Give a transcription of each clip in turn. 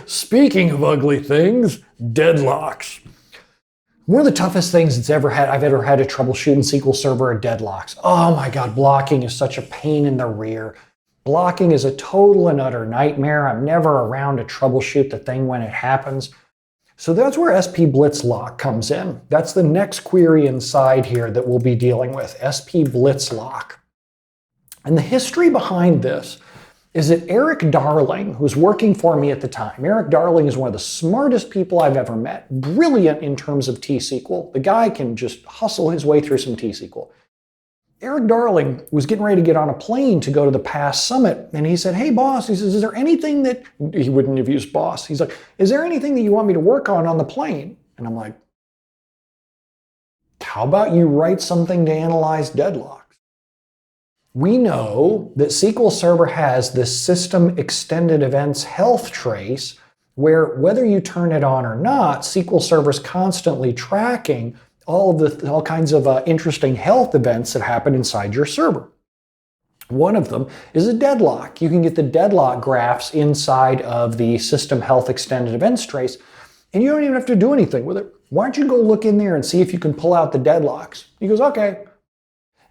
Speaking of ugly things, deadlocks. One of the toughest things I've ever had to troubleshoot in SQL Server are deadlocks. Oh my God, blocking is such a pain in the rear. Blocking is a total and utter nightmare. I'm never around to troubleshoot the thing when it happens. So that's where SP BlitzLock comes in. That's the next query inside here that we'll be dealing with, SP BlitzLock. And the history behind this is that Eric Darling, who's working for me at the time, Eric Darling is one of the smartest people I've ever met, brilliant in terms of T-SQL. The guy can just hustle his way through some T-SQL. Eric Darling was getting ready to get on a plane to go to the PASS Summit, and he said, hey boss, he says, is there anything that, he wouldn't have used boss, he's like, is there anything that you want me to work on the plane? And I'm like, how about you write something to analyze deadlocks? We know that SQL Server has this system extended events health trace where whether you turn it on or not, SQL Server is constantly tracking all kinds of interesting health events that happen inside your server. One of them is a deadlock. You can get the deadlock graphs inside of the system health extended events trace, and you don't even have to do anything with it. Why don't you go look in there and see if you can pull out the deadlocks? He goes, okay.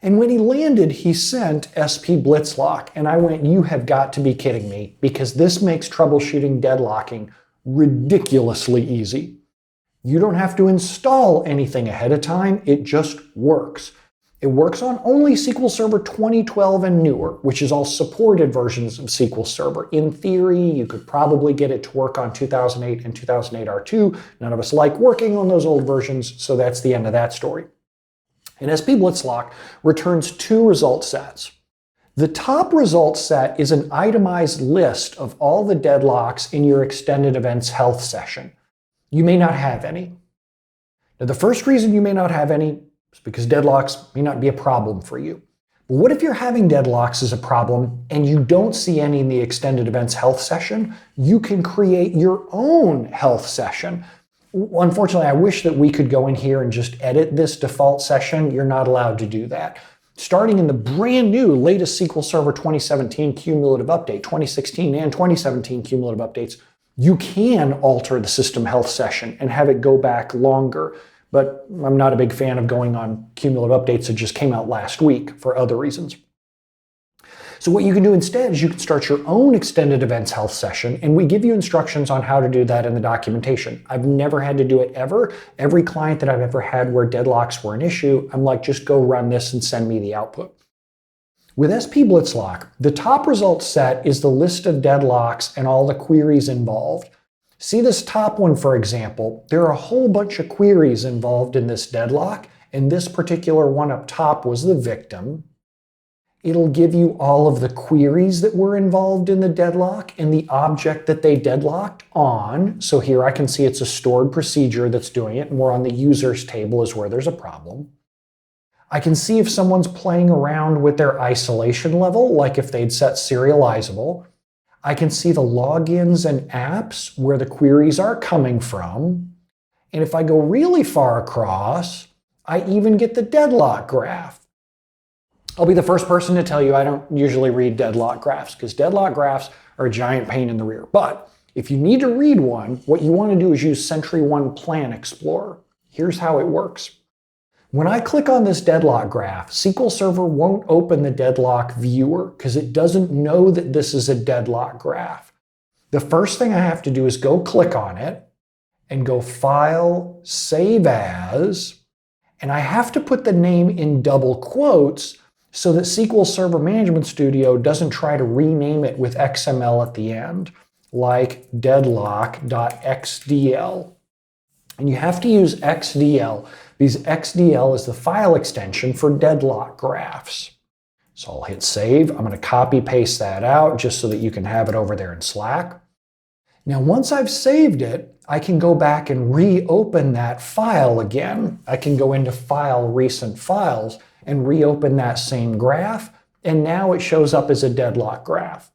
And when he landed, he sent SP BlitzLock, and I went, you have got to be kidding me, because this makes troubleshooting deadlocking ridiculously easy. You don't have to install anything ahead of time, it just works. It works on only SQL Server 2012 and newer, which is all supported versions of SQL Server. In theory, you could probably get it to work on 2008 and 2008 R2. None of us like working on those old versions, so that's the end of that story. And SP BlitzLock returns two result sets. The top result set is an itemized list of all the deadlocks in your extended events health session. You may not have any. Now, the first reason you may not have any is because deadlocks may not be a problem for you. But what if you're having deadlocks as a problem and you don't see any in the extended events health session? You can create your own health session. Unfortunately, I wish that we could go in here and just edit this default session. You're not allowed to do that. Starting in the brand new latest SQL Server 2017 cumulative update, 2016 and 2017 cumulative updates, you can alter the system health session and have it go back longer. But I'm not a big fan of going on cumulative updates that just came out last week for other reasons. So what you can do instead is you can start your own extended events health session, and we give you instructions on how to do that in the documentation. I've never had to do it ever. Every client that I've ever had where deadlocks were an issue, I'm like, just go run this and send me the output. With SP BlitzLock, the top result set is the list of deadlocks and all the queries involved. See this top one, for example, there are a whole bunch of queries involved in this deadlock, and this particular one up top was the victim. It'll give you all of the queries that were involved in the deadlock and the object that they deadlocked on. So here I can see it's a stored procedure that's doing it, and we're on the users table is where there's a problem. I can see if someone's playing around with their isolation level, like if they'd set serializable. I can see the logins and apps where the queries are coming from. And if I go really far across, I even get the deadlock graph. I'll be the first person to tell you I don't usually read deadlock graphs because deadlock graphs are a giant pain in the rear. But if you need to read one, what you want to do is use SentryOne Plan Explorer. Here's how it works. When I click on this deadlock graph, SQL Server won't open the deadlock viewer because it doesn't know that this is a deadlock graph. The first thing I have to do is go click on it and go File, Save As, and I have to put the name in double quotes so that SQL Server Management Studio doesn't try to rename it with XML at the end, like deadlock.xdl. And you have to use XDL because XDL is the file extension for deadlock graphs. So I'll hit save. I'm going to copy paste that out just so that you can have it over there in Slack. Now, once I've saved it, I can go back and reopen that file again. I can go into File, Recent Files, and reopen that same graph, and now it shows up as a deadlock graph.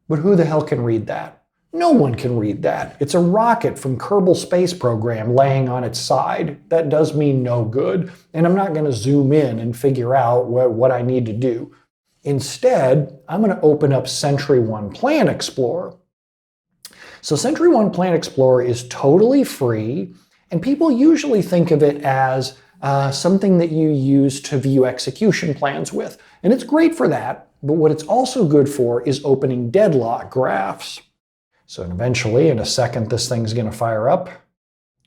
But who the hell can read that? No one can read that. It's a rocket from Kerbal Space Program laying on its side. That does me no good, and I'm not going to zoom in and figure out what I need to do. Instead, I'm going to open up SentryOne Plan Explorer. So SentryOne Plant Explorer is totally free, and people usually think of it as something that you use to view execution plans with. And it's great for that, but what it's also good for is opening deadlock graphs. So eventually, in a second, this thing's going to fire up.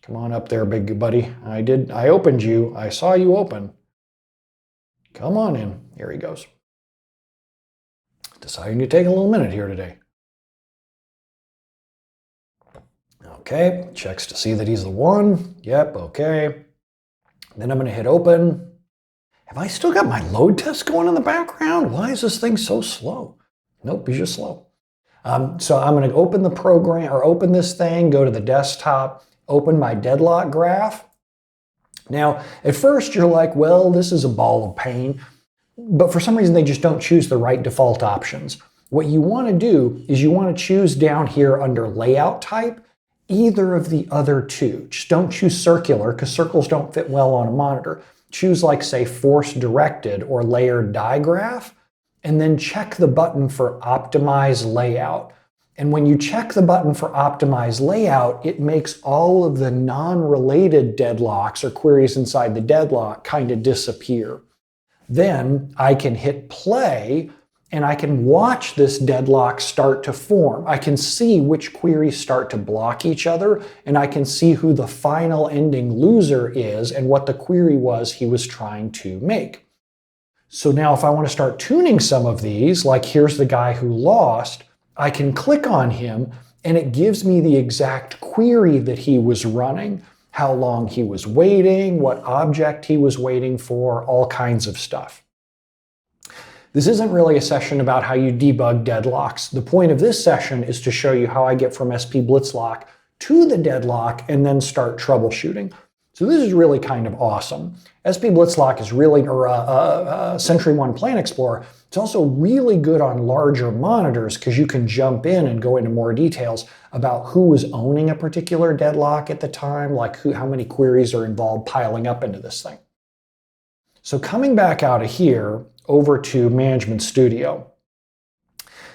Come on up there, big buddy. I opened you. I saw you open. Come on in. Here he goes. Deciding to take a little minute here today. Okay, checks to see that he's the one. Yep, okay. Then I'm going to hit open. Have I still got my load test going in the background? Why is this thing so slow? Nope, he's just slow. So I'm going to open the program, or open this thing, go to the desktop, open my deadlock graph. Now, at first you're like, well, this is a ball of pain, but for some reason they just don't choose the right default options. What you want to do is you want to choose down here under layout type, either of the other two. Just don't choose circular because circles don't fit well on a monitor. Choose like say force directed or layered digraph, and then check the button for optimize layout. And when you check the button for optimize layout, it makes all of the non-related deadlocks or queries inside the deadlock kind of disappear. Then I can hit play and I can watch this deadlock start to form. I can see which queries start to block each other, and I can see who the final ending loser is and what the query was he was trying to make. So now if I want to start tuning some of these, like here's the guy who lost, I can click on him and it gives me the exact query that he was running, how long he was waiting, what object he was waiting for, all kinds of stuff. This isn't really a session about how you debug deadlocks. The point of this session is to show you how I get from SP BlitzLock to the deadlock and then start troubleshooting. So this is really kind of awesome. SP BlitzLock is really, or SentryOne Plant Explorer, it's also really good on larger monitors because you can jump in and go into more details about who was owning a particular deadlock at the time, like how many queries are involved piling up into this thing. So coming back out of here over to Management Studio,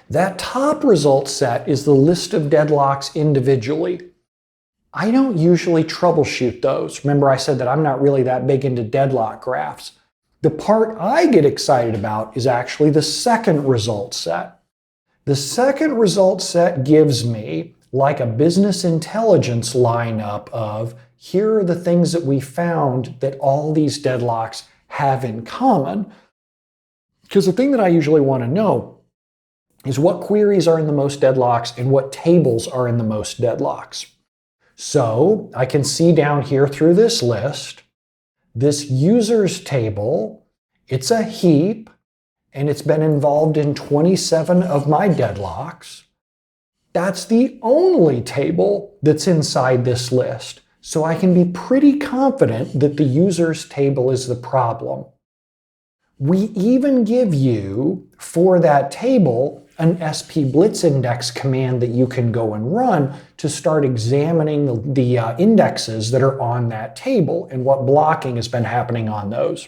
that top result set is the list of deadlocks individually. I don't usually troubleshoot those. Remember I said that I'm not really that big into deadlock graphs. The part I get excited about is actually the second result set. The second result set gives me like a business intelligence lineup of here are the things that we found that all these deadlocks have in common. Because the thing that I usually want to know is what queries are in the most deadlocks and what tables are in the most deadlocks. So I can see down here through this list, this users table, it's a heap, and it's been involved in 27 of my deadlocks. That's the only table that's inside this list. So I can be pretty confident that the users table is the problem. We even give you, for that table, an SP Blitz index command that you can go and run to start examining the indexes that are on that table and what blocking has been happening on those.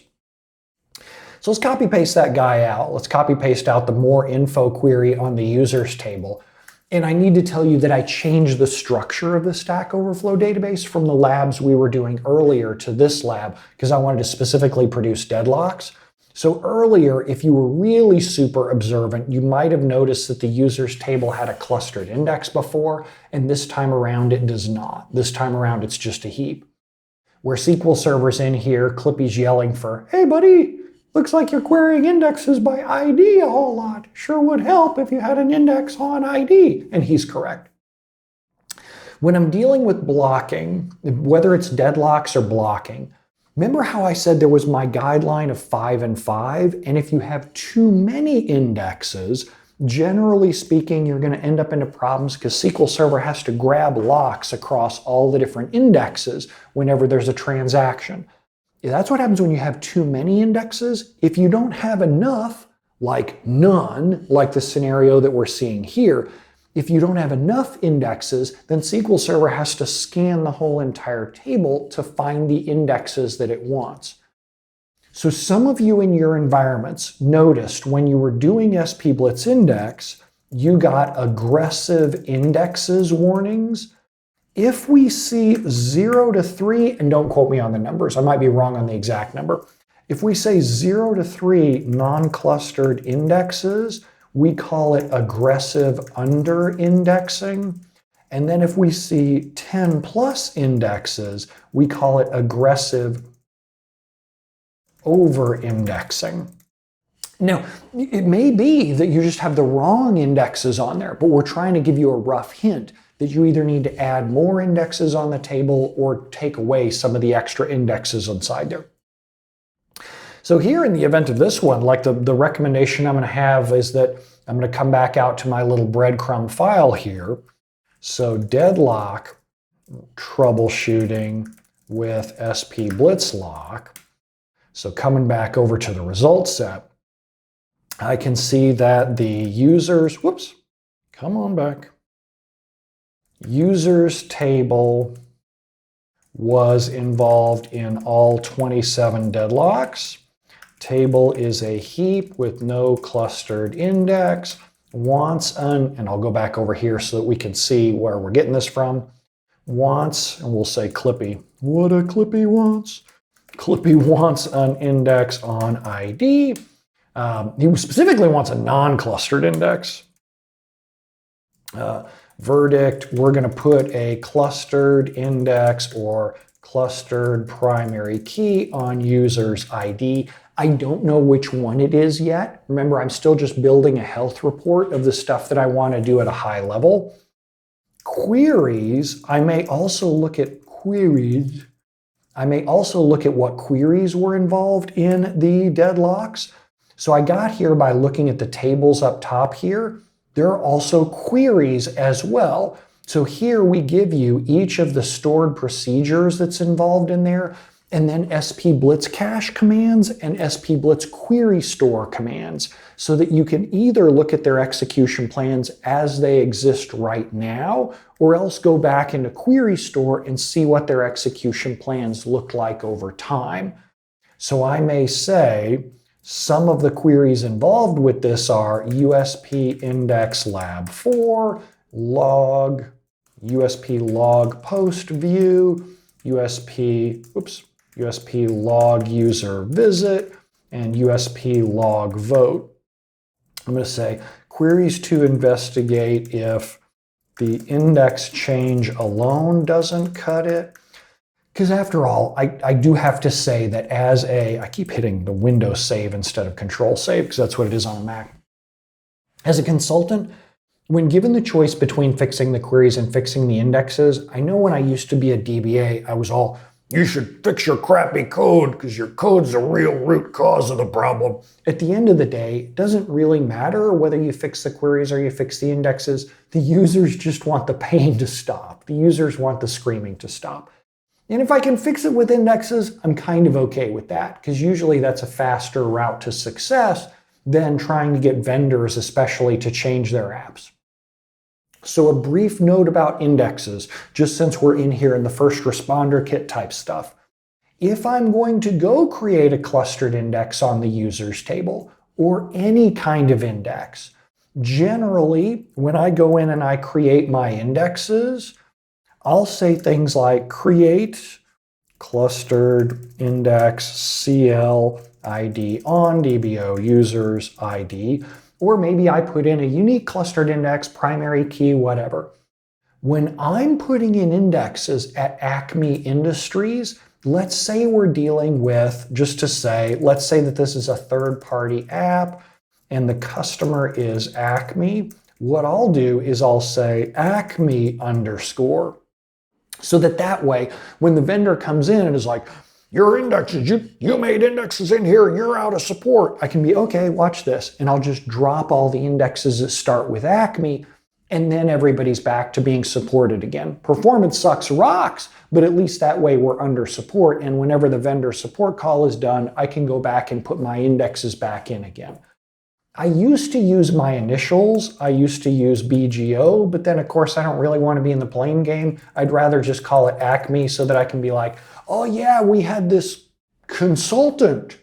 So let's copy paste that guy out. Let's copy paste out the more info query on the users table. And I need to tell you that I changed the structure of the Stack Overflow database from the labs we were doing earlier to this lab because I wanted to specifically produce deadlocks. So earlier, if you were really super observant, you might have noticed that the users table had a clustered index before, and this time around it does not. This time around it's just a heap. Where SQL Server's in here, Clippy's yelling for, hey buddy, looks like you're querying indexes by ID a whole lot. Sure would help if you had an index on ID. And he's correct. When I'm dealing with blocking, whether it's deadlocks or blocking, remember how I said there was my guideline of 5 and 5? And if you have too many indexes, generally speaking, you're going to end up into problems because SQL Server has to grab locks across all the different indexes whenever there's a transaction. That's what happens when you have too many indexes. If you don't have enough, like none, like the scenario that we're seeing here, if you don't have enough indexes, then SQL Server has to scan the whole entire table to find the indexes that it wants. So some of you in your environments noticed when you were doing SP Blitz Index you got aggressive indexes warnings. If we see 0 to 3, and don't quote me on the numbers, I might be wrong on the exact number. If we say 0 to 3 non-clustered indexes, we call it aggressive under-indexing. And then if we see 10 plus indexes, we call it aggressive over-indexing. Now, it may be that you just have the wrong indexes on there, but we're trying to give you a rough hint that you either need to add more indexes on the table or take away some of the extra indexes inside there. So here in the event of this one, like the recommendation I'm going to have is that I'm going to come back out to my little breadcrumb file here. So deadlock troubleshooting with SP BlitzLock. So coming back over to the results set, I can see that the users, whoops, come on back. Users table was involved in all 27 deadlocks. Table is a heap with no clustered index. Wants and I'll go back over here so that we can see where we're getting this from. Wants, and we'll say Clippy. What a Clippy wants. Clippy wants an index on ID. He specifically wants a non-clustered index. Verdict, we're going to put a clustered index or clustered primary key on user's ID. I don't know which one it is yet. Remember, I'm still just building a health report of the stuff that I want to do at a high level. Queries, I may also look at queries. I may also look at what queries were involved in the deadlocks. So I got here by looking at the tables up top here. There are also queries as well. So here we give you each of the stored procedures that's involved in there, and then SP Blitz cache commands and SP Blitz query store commands, so that you can either look at their execution plans as they exist right now, or else go back into query store and see what their execution plans look like over time. So I may say, some of the queries involved with this are USP index lab 4, log, USP log post view, USP log user visit, and USP log vote. I'm going to say queries to investigate if the index change alone doesn't cut it. Because after all, I do have to say that as I keep hitting the Windows save instead of Control save, because that's what it is on a Mac. As a consultant, when given the choice between fixing the queries and fixing the indexes, I know when I used to be a DBA, I was all, you should fix your crappy code because your code's the real root cause of the problem. At the end of the day, it doesn't really matter whether you fix the queries or you fix the indexes. The users just want the pain to stop. The users want the screaming to stop. And if I can fix it with indexes, I'm kind of okay with that, because usually that's a faster route to success than trying to get vendors, especially, to change their apps. So a brief note about indexes, just since we're in here in the first responder kit type stuff. If I'm going to go create a clustered index on the users table, or any kind of index, generally, when I go in and I create my indexes, I'll say things like create clustered index CL ID on DBO users ID, or maybe I put in a unique clustered index, primary key, whatever. When I'm putting in indexes at Acme Industries, let's say we're dealing with, just to say, let's say that this is a third-party app and the customer is Acme. What I'll do is I'll say Acme underscore. So that way, when the vendor comes in and is like, your indexes, you made indexes in here, you're out of support, I can be, okay, watch this. And I'll just drop all the indexes that start with Acme, and then everybody's back to being supported again. Performance sucks rocks, but at least that way we're under support. And whenever the vendor support call is done, I can go back and put my indexes back in again. I used to use my initials. I used to use BGO, but then of course I don't really want to be in the blame game. I'd rather just call it Acme so that I can be like, oh yeah, we had this consultant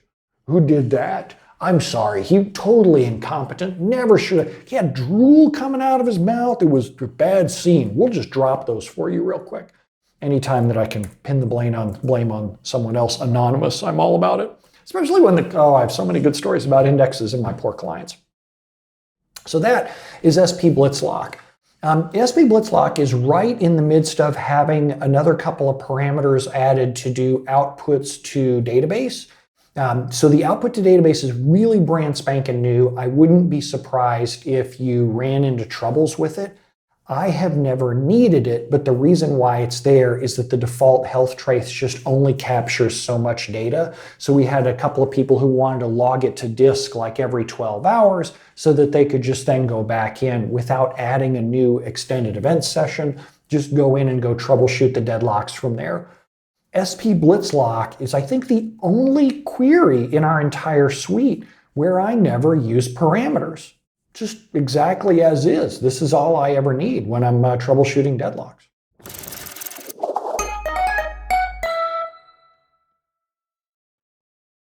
who did that. I'm sorry, he totally incompetent, never should have. He had drool coming out of his mouth. It was a bad scene. We'll just drop those for you real quick. Anytime that I can pin the blame on someone else anonymous, I'm all about it. Especially when I have so many good stories about indexes in my poor clients. So that is SP BlitzLock. SP BlitzLock is right in the midst of having another couple of parameters added to do outputs to database. So the output to database is really brand spanking new. I wouldn't be surprised if you ran into troubles with it. I have never needed it, but the reason why it's there is that the default health trace just only captures so much data. So we had a couple of people who wanted to log it to disk like every 12 hours so that they could just then go back in without adding a new extended event session, just go in and go troubleshoot the deadlocks from there. SP BlitzLock is, I think, the only query in our entire suite where I never use parameters. Just exactly as is. This is all I ever need when I'm troubleshooting deadlocks.